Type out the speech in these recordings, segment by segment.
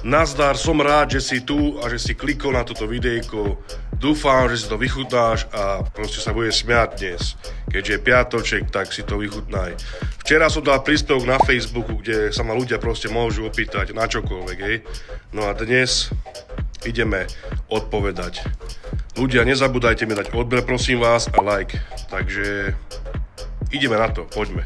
Nazdar, som rád, že si tu a že si klikol na toto videjko. Dúfam, že si to vychutnáš a proste sa bude smiať dnes. Keďže je piatoček, tak si to vychutnaj. Včera som dal príspevok na Facebooku, kde sa ma ľudia proste môžu opýtať na čokoľvek, hej. No a dnes ideme odpovedať. Ľudia, nezabúdajte mi dať odber, prosím vás, a like. Takže ideme na to, poďme.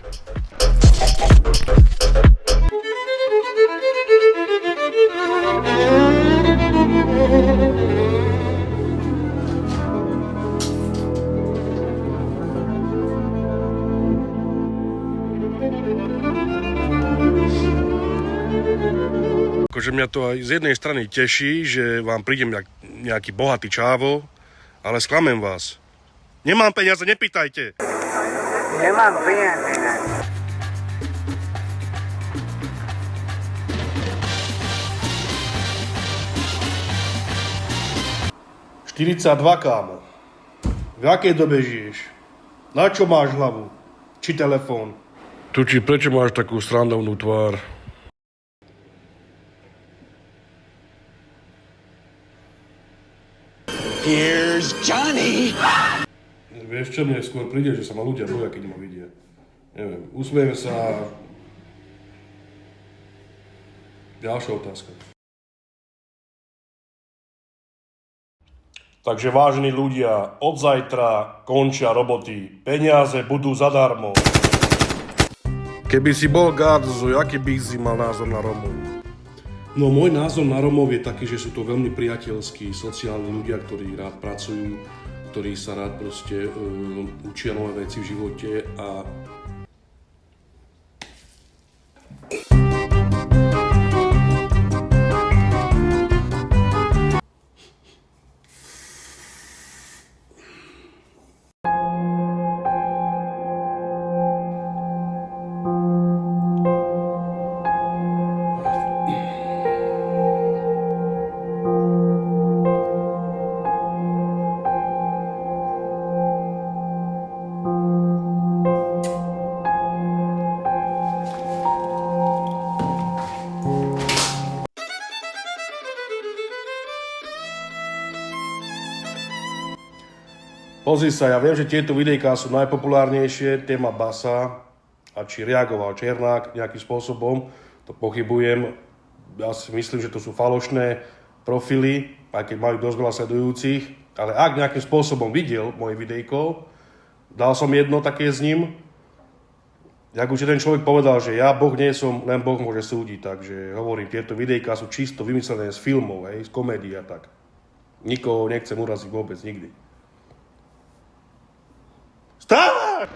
Akože mňa to aj z jednej strany teší, že vám prídem nejaký bohatý čávo, ale sklamem vás. Nemám peniaze, nepýtajte. Nemám peniaze. 42, kámo. V akej dobe žiješ? Na čo máš hlavu? Či telefón? Tuči, prečo máš takú srandovnú tvár? Here's Johnny! Vieš čo, mne skôr príde, že sa ma ľudia boja, keď ma vidia. Neviem, usmejeme sa. Ďalšia otázka. Takže vážení ľudia, od zajtra končia roboty. Peniaze budú zadarmo. Keby si bol Gardzo, aký by si mal názor na Romov? No môj názor na Romov je taký, že sú to veľmi priateľskí, sociálni ľudia, ktorí rád pracujú, ktorí sa rád proste učia nové veci v živote a pozri sa, ja viem, že tieto videjká sú najpopulárnejšie, téma basa, a či reagoval Černák nejakým spôsobom, to pochybujem. Ja si myslím, že to sú falošné profily, aj keď majú dosť veľa sledujúcich, ale ak nejakým spôsobom videl moje videjko, dal som jedno také s ním, jak už jeden človek povedal, že ja Boh nie som, len Boh môže súdiť, takže hovorím, tieto videjká sú čisto vymyslené z filmov, hej, z komédií a tak. Nikoho nechcem uraziť vôbec, nikdy. Stáť!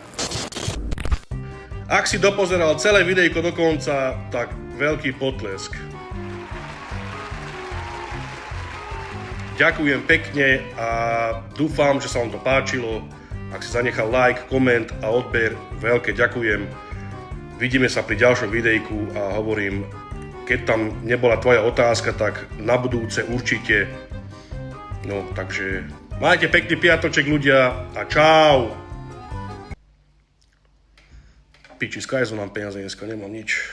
Ak si dopozeral celé videjko do konca, tak veľký potlesk. Ďakujem pekne a dúfam, že sa vám to páčilo. Ak si zanechal like, koment a odber, veľké ďakujem. Vidíme sa pri ďalšom videjku a hovorím, keď tam nebola tvoja otázka, tak na budúce určite. No, takže majte pekný piatoček, ľudia, a čau! Piči, z KSU nám peniaze dneska, nemám nič.